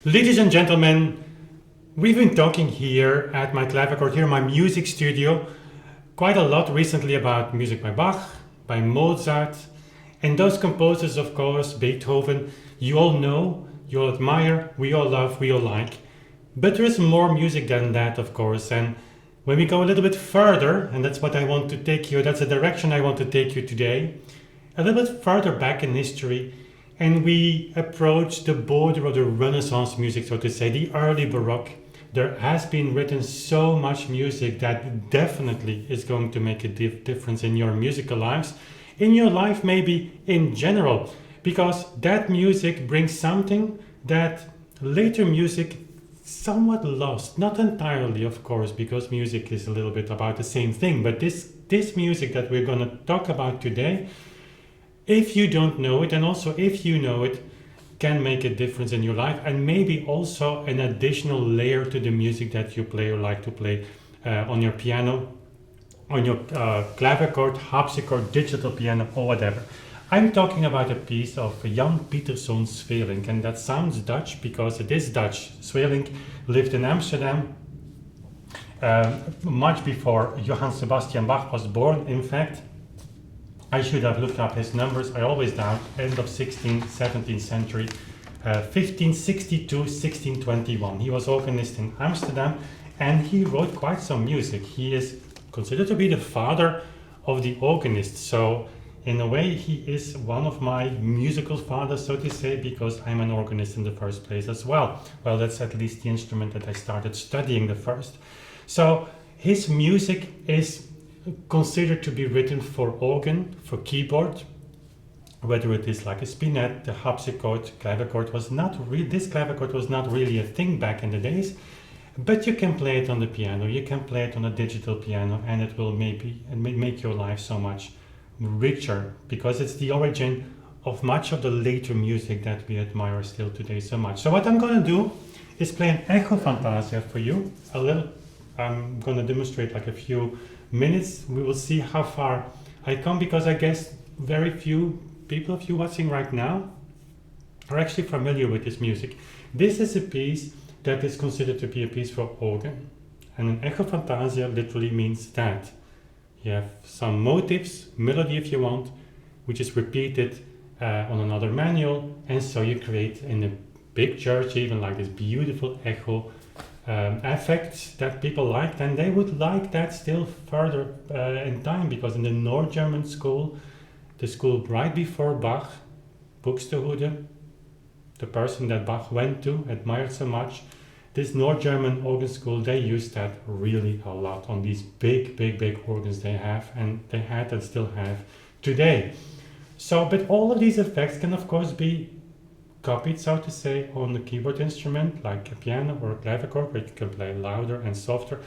Ladies and gentlemen, we've been talking here at my clavichord, here in my music studio, quite a lot recently about music by Bach, by Mozart, and those composers, of course, Beethoven, you all know, you all admire, we all love, we all like. But there is more music than that, of course, and when we go a little bit further, and that's what I want to take you, that's the direction I want to take you today, a little bit further back in history, and we approach the border of the Renaissance music, so to say, the early Baroque. There has been written so much music that definitely is going to make a difference in your musical lives, in your life maybe in general, because that music brings something that later music somewhat lost. Not entirely, of course, because music is a little bit about the same thing, but this music that we're going to talk about today, if you don't know it, and also if you know it, can make a difference in your life, and maybe also an additional layer to the music that you play or like to play on your piano, on your clavichord, harpsichord, digital piano, or whatever. I'm talking about a piece of Jan Pieterszoon Sweelinck, and that sounds Dutch because it is Dutch. Sweelinck lived in Amsterdam much before Johann Sebastian Bach was born, in fact. I should have looked up his numbers, I always doubt, end of 16th, 17th century, 1562, 1621. He was organist in Amsterdam and he wrote quite some music. He is considered to be the father of the organist. So in a way, he is one of my musical fathers, so to say, because I'm an organist in the first place as well. Well, that's at least the instrument that I started studying the first. So his music is considered to be written for organ, for keyboard, whether it is like a spinet, the harpsichord, clavichord was not this clavichord was not really a thing back in the days, but you can play it on the piano, you can play it on a digital piano, and it will maybe make your life so much richer, because it's the origin of much of the later music that we admire still today so much. So what I'm going to do is play an Echo Fantasia for you, I'm going to demonstrate like a few minutes. We will see how far I come, because I guess very few people of you watching right now are actually familiar with this music. This is a piece that is considered to be a piece for organ, and an Echo Fantasia literally means that you have some motifs, melody if you want, which is repeated on another manual, and so you create in a big church even like this beautiful echo effects that people liked, and they would like that still further in time, because in the North German school, the school right before Bach, Buxtehude, the person that Bach went to, admired so much, this North German organ school, they used that really a lot on these big organs they have, and they had and still have today. So, but all of these effects can of course be copied, so to say, on a keyboard instrument like a piano or a clavichord, where you can play louder and softer,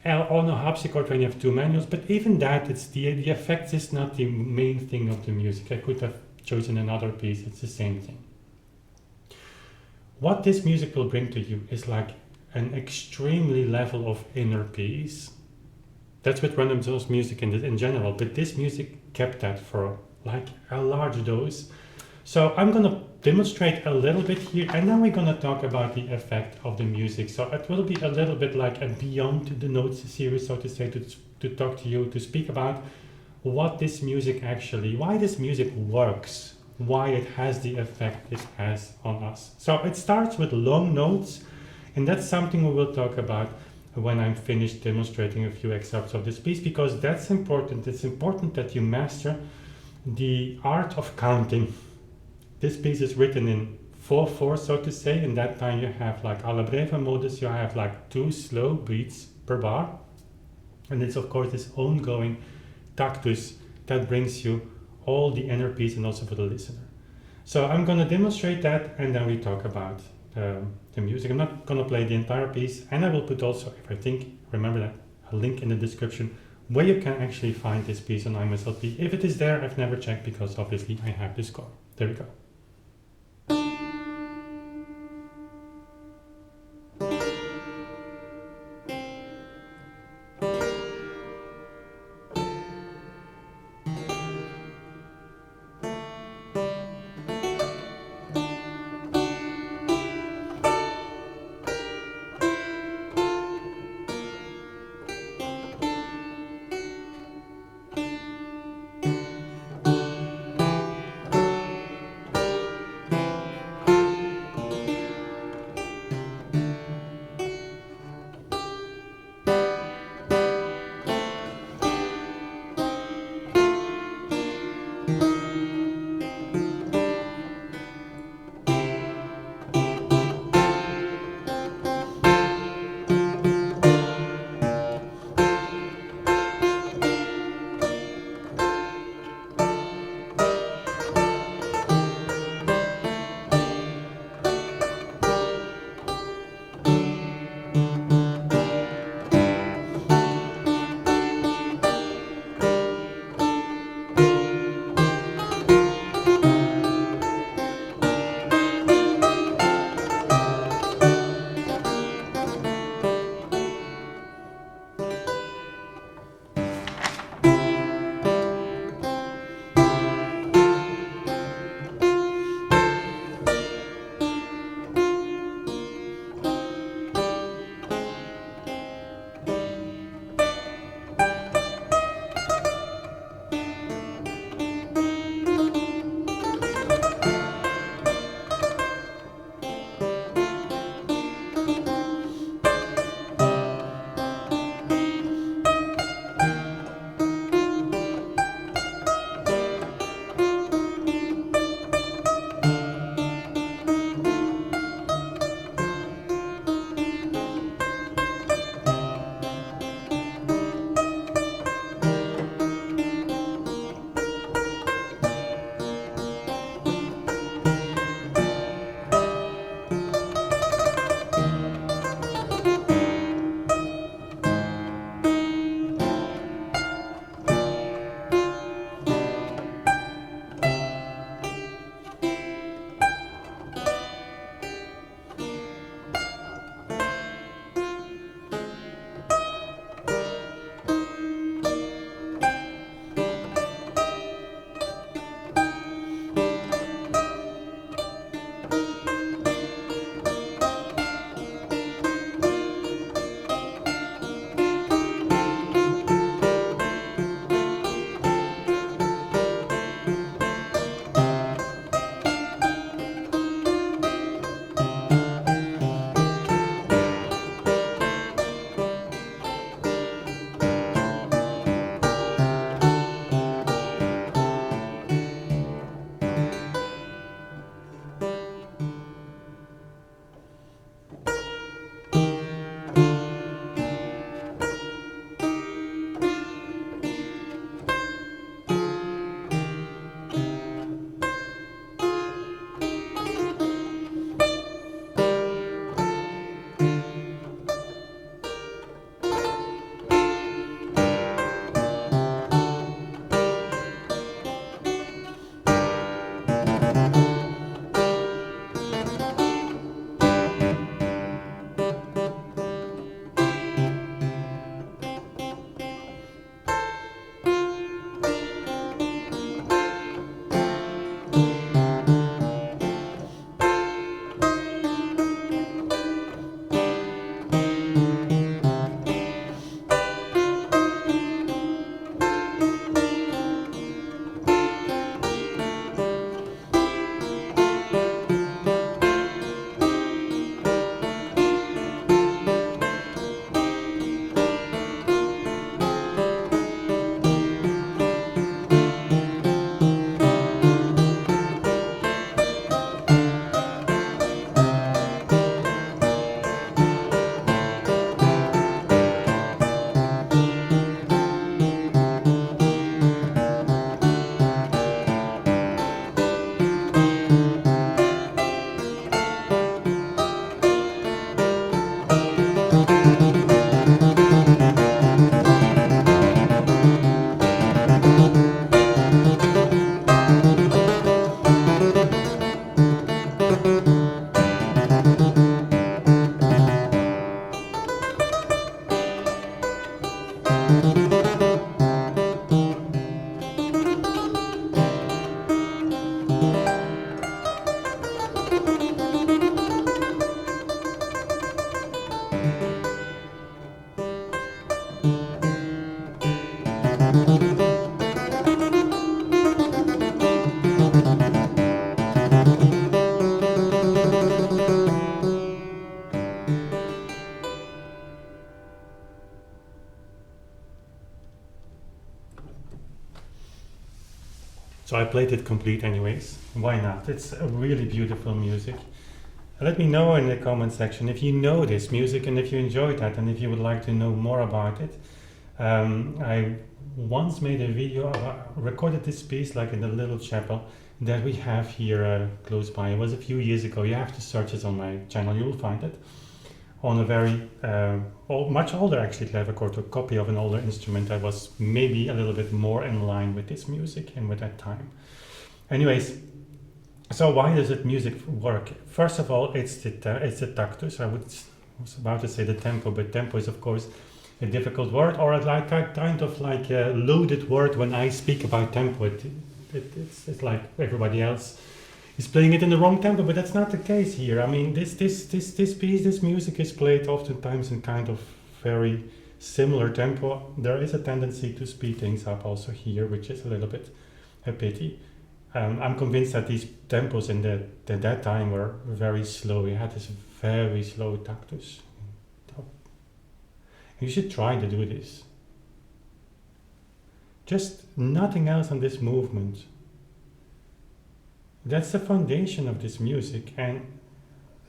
on a harpsichord when you have two manuals. But even that, it's the effects is not the main thing of the music. I could have chosen another piece, it's the same thing. What this music will bring to you is like an extremely level of inner peace. That's with Renaissance music in general, but this music kept that for like a large dose. So I'm going to demonstrate a little bit here, and then we're going to talk about the effect of the music. So it will be a little bit like a beyond the notes series, so to say, to talk to you, to speak about what this music actually, why this music works, why it has the effect it has on us. So it starts with long notes, and that's something we will talk about when I'm finished demonstrating a few excerpts of this piece, because that's important. It's important that you master the art of counting. This piece is written in 4/4, so to say. In that time you have like alla breve modus, you have like 2 slow beats per bar. And it's of course this ongoing tactus that brings you all the inner peace, and also for the listener. So I'm going to demonstrate that, and then we talk about the music. I'm not going to play the entire piece, and I will put also, if I think, remember that, a link in the description where you can actually find this piece on IMSLP. If it is there, I've never checked, because obviously I have the score. There we go. So I played it complete anyways. Why not? It's a really beautiful music. Let me know in the comment section if you know this music and if you enjoyed that and if you would like to know more about it. I once made a video, recorded this piece like in the little chapel that we have here close by. It was a few years ago. You have to search it on my channel, you will find it. On a very, much older actually clavichord, a copy of an older instrument that was maybe a little bit more in line with this music and with that time. Anyways, so why does it music work? First of all, it's the tactus. I was about to say the tempo, but tempo is of course a difficult word, or like a kind of like a loaded word. When I speak about tempo, it's like everybody else is playing it in the wrong tempo, but that's not the case here. I mean, this piece, this music is played oftentimes in kind of very similar tempo. There is a tendency to speed things up also here, which is a little bit a pity. I'm convinced that these tempos in that time were very slow. We had this very slow tactus. You should try to do this. Just nothing else on this movement. That's the foundation of this music, and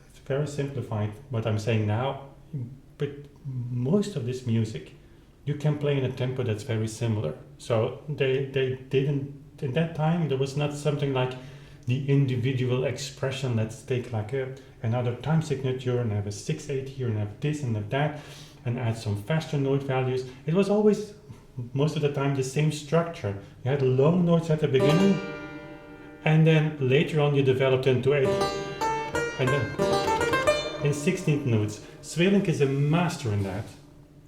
it's very simplified what I'm saying now, but most of this music you can play in a tempo that's very similar. So they didn't, in that time there was not something like the individual expression. Let's take like another time signature and have a 6/8 here and have this and have that and add some faster note values. It was always, most of the time, the same structure. You had long notes at the beginning, and then later on you developed into 8, and then in 16th notes. Sweelinck is a master in that.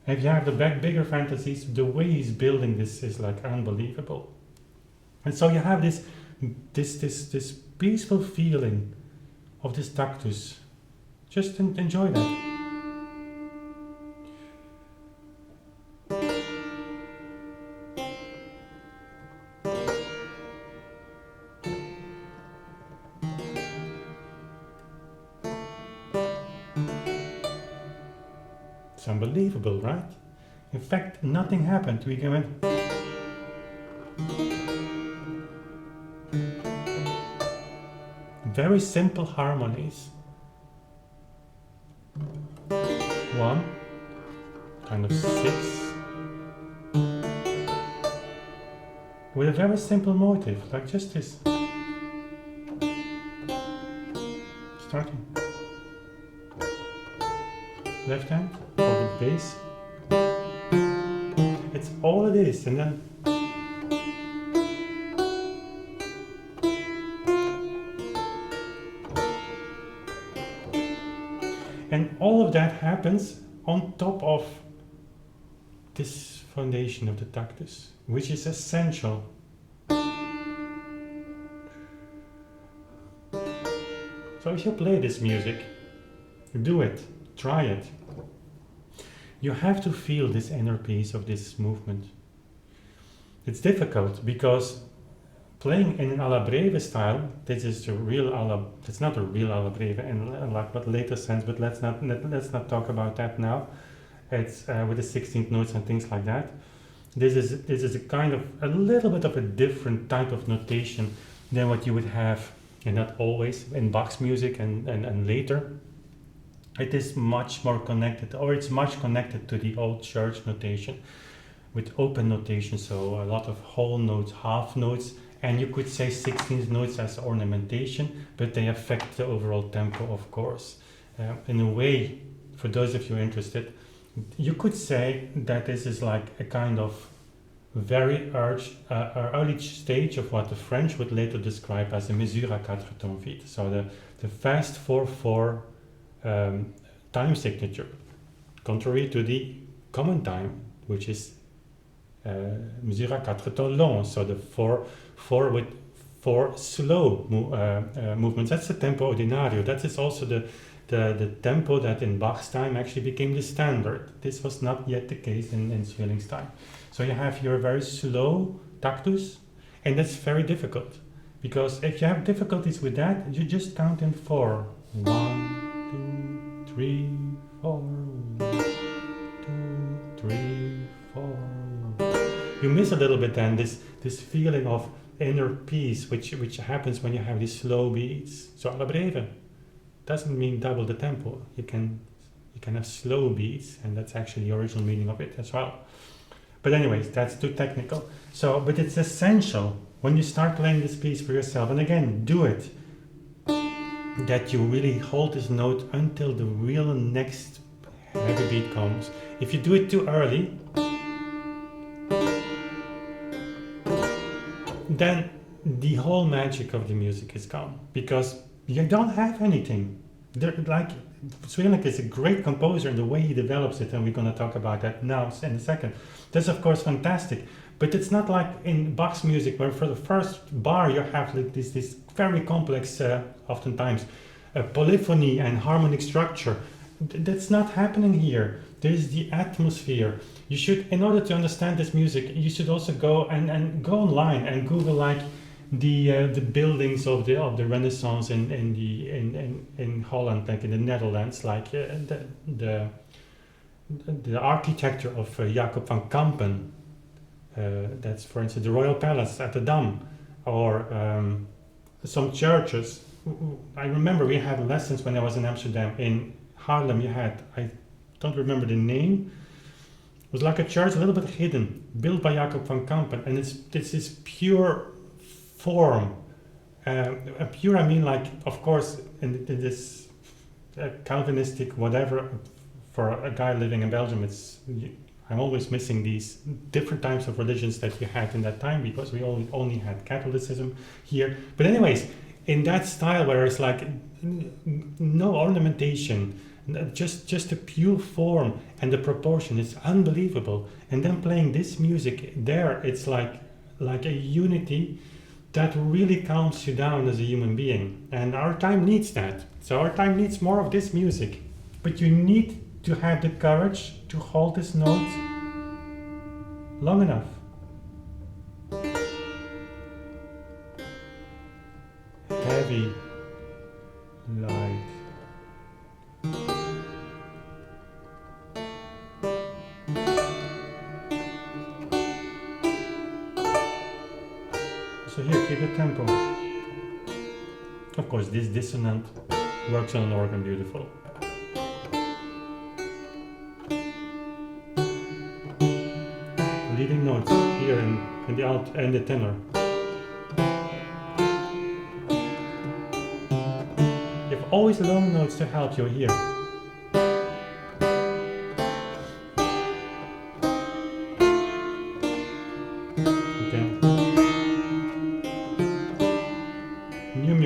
If you have the bigger fantasies, the way he's building this is like unbelievable. And so you have this peaceful feeling of this tactus. Just enjoy that. It's unbelievable, right? In fact, nothing happened. We went very simple harmonies. One, kind of 6, with a very simple motive, like just this. Starting. Left hand for the bass. It's all it is, and then all of that happens on top of this foundation of the tactus, which is essential. So if you play this music, do it, try it. You have to feel this inner peace of this movement. It's difficult because playing in an alla breve style, this is the real alla, it's not a real alla breve in like what later sense, but let's not talk about that now. It's with the 16th notes and things like that. This is a kind of a little bit of a different type of notation than what you would have, and not always, in Bach's music and later. It is much more connected, or it's much connected to the old church notation with open notation, so a lot of whole notes, half notes, and you could say 16th notes as ornamentation, but they affect the overall tempo, of course. In a way, for those of you interested, you could say that this is like a kind of very early stage of what the French would later describe as a mesure à 4 temps vite, so the fast 4/4 time signature, contrary to the common time, which is mesure à 4 temps long, so the 4 with 4 slow movements. That's the tempo ordinario. That is also the tempo that in Bach's time actually became the standard. This was not yet the case in Sweelinck's time. So you have your very slow tactus, and that's very difficult, because if you have difficulties with that, you just count in 4. 1, 2, 3, 4. 1, 2, 3, 4. You miss a little bit then this feeling of inner peace, which happens when you have these slow beats. So alla breve doesn't mean double the tempo. You can have slow beats, and that's actually the original meaning of it as well. But anyways, that's too technical. So, but it's essential when you start playing this piece for yourself, and again, do it, that you really hold this note until the real next heavy beat comes. If you do it too early, then the whole magic of the music is gone, because you don't have anything. Like, Sweelinck is a great composer in the way he develops it, and we're going to talk about that now in a second. That's of course fantastic, but it's not like in Bach's music, where for the first bar you have like this very complex, oftentimes, polyphony and harmonic structure. That's not happening here. There's the atmosphere. You should, in order to understand this music, you should also go and go online and Google like the buildings of the Renaissance in Holland, like in the Netherlands, like the architecture of Jacob van Kampen. That's, for instance, the Royal Palace at the Dam, or some churches. I remember we had lessons when I was in Amsterdam. In Haarlem, you had, I don't remember the name. It was like a church, a little bit hidden, built by Jacob van Kampen, and it's this pure form. Pure, I mean, like, of course, in this Calvinistic whatever. For a guy living in Belgium, I'm always missing these different types of religions that you had in that time, because we only had Catholicism here. But anyways, in that style where it's like no ornamentation, just a pure form, and the proportion is unbelievable. And then playing this music there, it's like a unity that really calms you down as a human being. And our time needs that. So our time needs more of this music. But you need to have the courage to hold this note long enough. Heavy, light. So here, keep the tempo. Of course, this dissonant works on an organ beautiful. Leading notes here in the alt and the tenor. You have always long notes to help you here.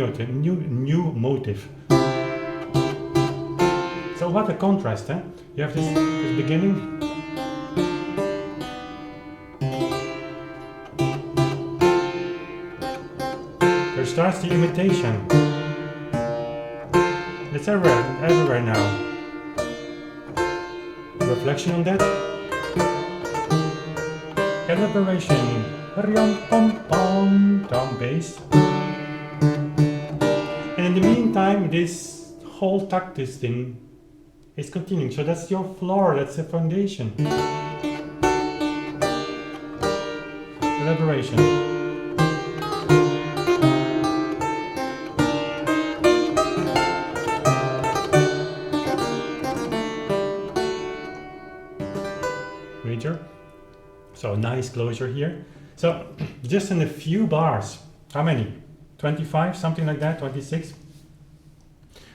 Okay. New motive. So what a contrast, eh? You have this beginning. Starts the imitation. It's everywhere now. Reflection on that. Elaboration. Down bass. And in the meantime, this whole tactus thing is continuing. So that's your floor, that's the foundation. Elaboration. So nice closure here. So just in a few bars, how many? 25, something like that, 26.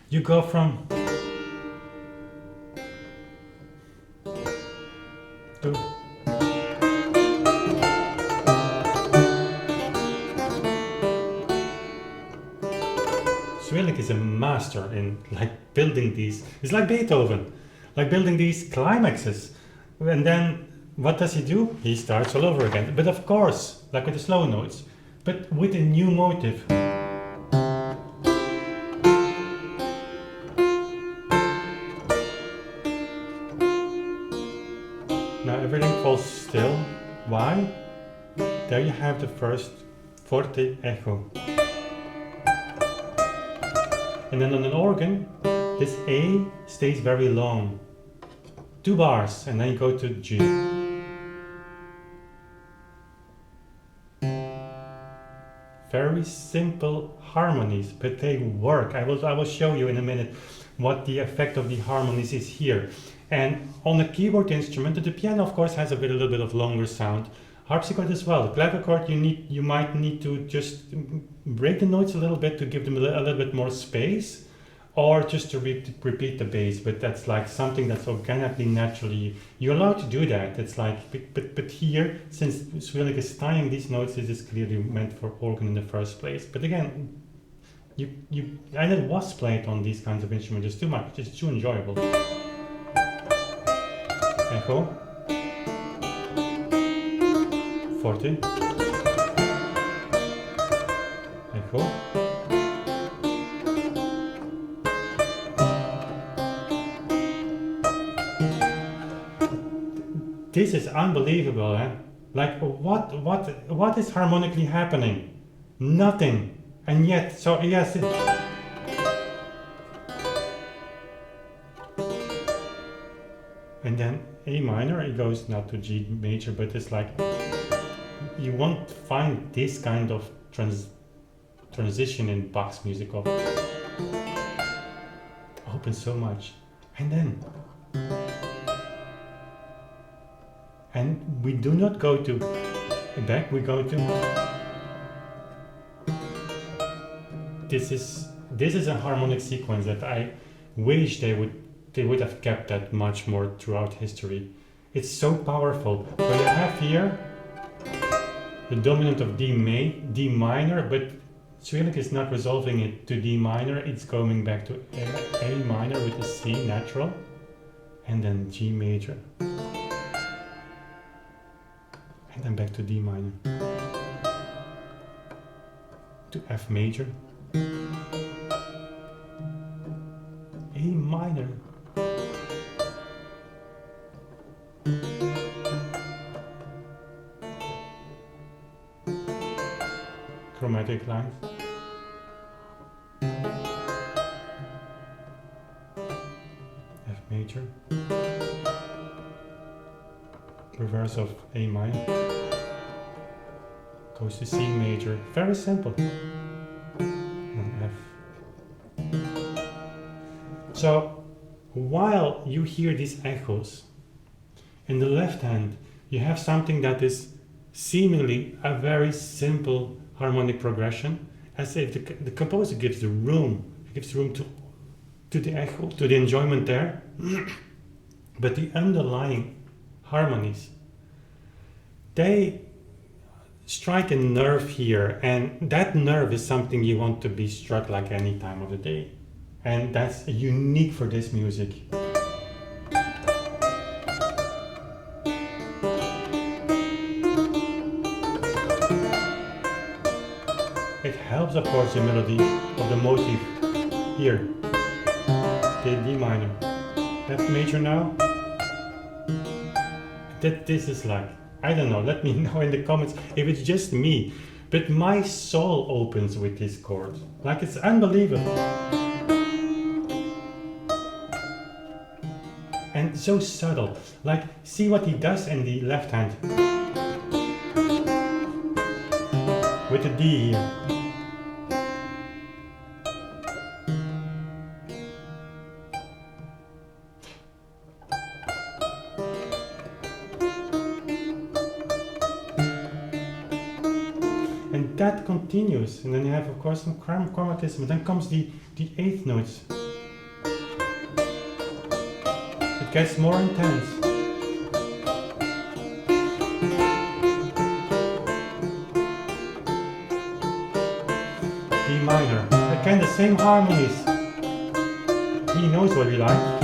You go from to Sweelinck is a master in like building these. It's like Beethoven, like building these climaxes, and then what does he do? He starts all over again. But of course, like with the slow notes, but with a new motive. Now everything falls still. Why? There you have the first forte echo. And then on an organ, this A stays very long. 2 bars, and then you go to G. Very simple harmonies, but they work. I will show you in a minute what the effect of the harmonies is here. And on a keyboard instrument, the piano of course has a little bit of longer sound. Harpsichord as well. The clavichord, you might need to just break the notes a little bit to give them a little bit more space, or just to repeat the bass. But that's like something that's organically, naturally, you're allowed to do that. It's like, but here, since Sweelinck is tying these notes, this is clearly meant for organ in the first place. But again, and it was played on these kinds of instruments. It's too much. It's too enjoyable. Echo. Forte. Echo. This is unbelievable, eh? Like what is harmonically happening? Nothing. And yet, so yes. And then A minor, it goes not to G major, but it's like you won't find this kind of transition in Bach's music. Opens so much. And then we do not go to back, we go to this is a harmonic sequence that I wish they would have kept that much more throughout history. It's so powerful. So you have here the dominant of D minor, but Sweelinck is not resolving it to D minor, it's going back to A minor with a C natural, and then G major, and then back to D minor, to F major, A minor, chromatic lines, F major, reverse of A minor, goes to C major, very simple, and F. So while you hear these echoes, in the left hand you have something that is seemingly a very simple harmonic progression, as if the composer gives the room, to the echo, to the enjoyment there, but the underlying harmonies, they strike a nerve here, and that nerve is something you want to be struck like any time of the day, and that's unique for this music. It helps, of course, the melody of the motif here, the D minor, F major now. This is like, I don't know, let me know in the comments if it's just me, but my soul opens with this chord. Like, it's unbelievable. And so subtle. Like, see what he does in the left hand. With the D here. And that continues, and then you have, of course, some chromatism. Then comes the eighth notes. It gets more intense. D minor. Again, the same harmonies. He knows what we like.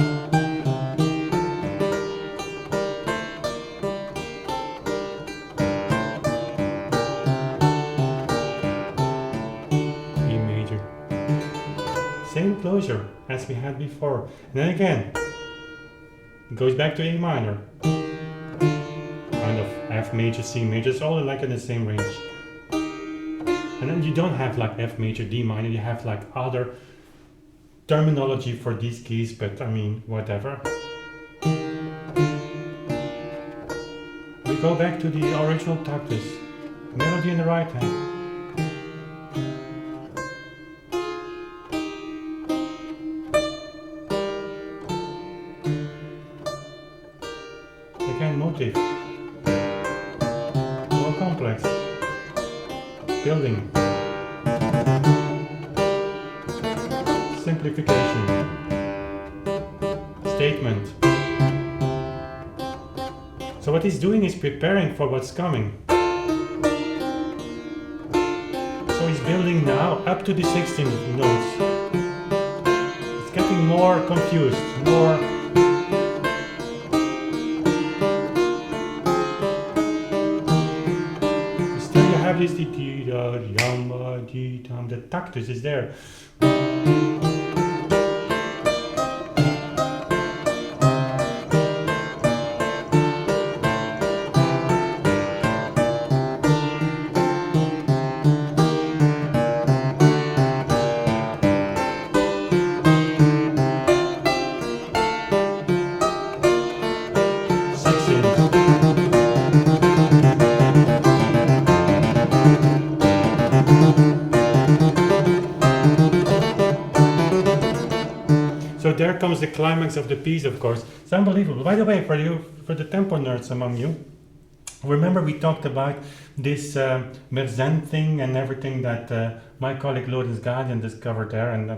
Same closure as we had before. And then again, it goes back to A minor. F major, C major, it's all like in the same range. And then you don't have like F major, D minor, you have like other terminology for these keys, but I mean, whatever. We go back to the original tactus, melody in the right hand. Again, motive, more complex, building, simplification, statement. So what he's doing is preparing for what's coming. So he's building now up to the 16th notes. It's getting more confused, more. Still you have this the tactus is there. So there comes the climax of the piece, of course. It's unbelievable. By the way, for the tempo nerds among you, remember we talked about this Mersenne thing and everything that my colleague Lorenz Gadian discovered there, and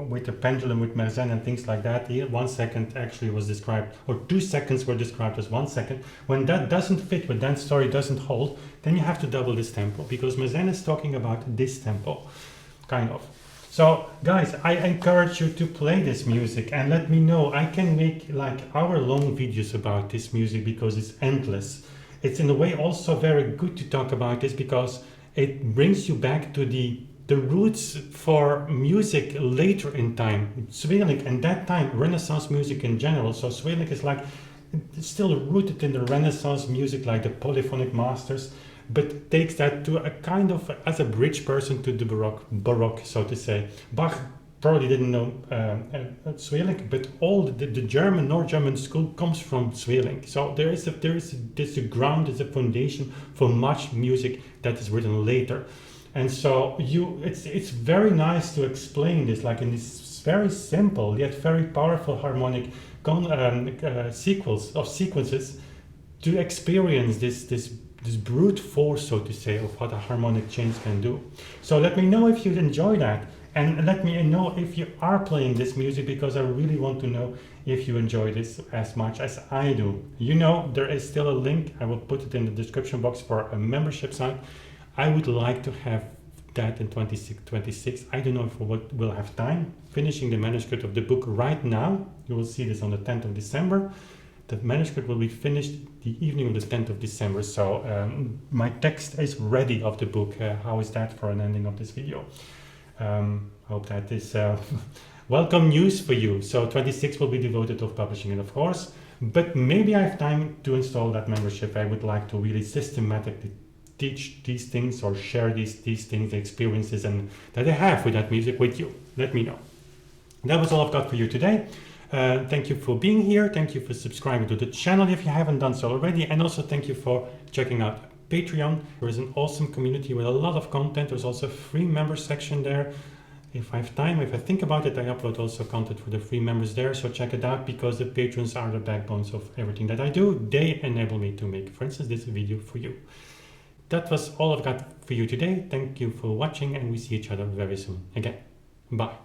with the pendulum with Mersenne and things like that. 1 second actually was described, or 2 seconds were described as 1 second. When that doesn't fit, when that story doesn't hold, then you have to double this tempo, because Mersenne is talking about this tempo, kind of. So guys, I encourage you to play this music and let me know. I can make like hour-long videos about this music because it's endless. It's in a way also very good to talk about this because it brings you back to the roots for music later in time. Sweelinck, and that time Renaissance music in general. So Sweelinck is like still rooted in the Renaissance music, like the polyphonic masters, but takes that to a kind of as a bridge person to the Baroque, so to say. Bach probably didn't know Sweelinck, but all the German, North German school comes from Sweelinck. So there's a ground, there's a foundation for much music that is written later. And so it's very nice to explain this, like in this very simple yet very powerful harmonic sequences to experience this brute force, so to say, of what a harmonic change can do. So let me know if you enjoy that, and let me know if you are playing this music, because I really want to know if you enjoy this as much as I do. You know, there is still a link, I will put it in the description box, for a membership site. I would like to have that in 2026. I don't know if we'll have time. Finishing the manuscript of the book right now. You will see this on the 10th of December. The manuscript will be finished the evening of the 10th of December. So my text is ready of the book. How is that for an ending of this video? Hope that is welcome news for you. So 26 will be devoted to publishing it, of course. But maybe I have time to install that membership. I would like to really systematically teach these things or share these things, the experiences and that I have with that music with you. Let me know. That was all I've got for you today. Thank you for being here. Thank you for subscribing to the channel if you haven't done so already. And also thank you for checking out Patreon. There is an awesome community with a lot of content. There's also a free member section there. If I have time, if I think about it, I upload also content for the free members there. So check it out, because the patrons are the backbones of everything that I do. They enable me to make, for instance, this video for you. That was all I've got for you today. Thank you for watching, and we see each other very soon again. Bye.